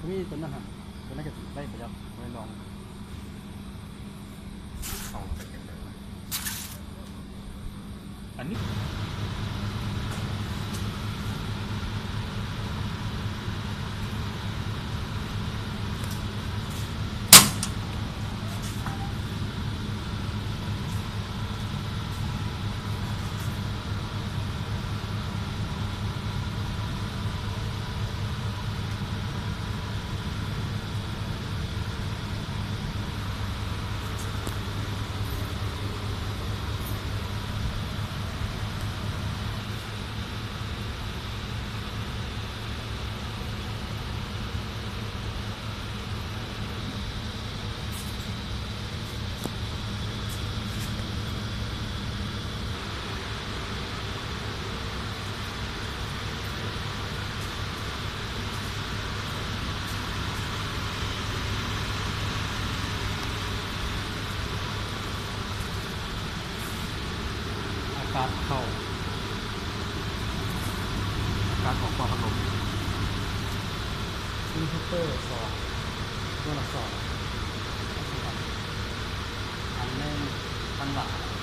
มีตัวนั้นตัวนั้นจะได้ประหยัดไม่ลองเอาไปกันเลยอันนี้อากาศเข้าการของความพัดลมอินพุตเตอร์สองตัวละสองอันหนึ่งพันบาท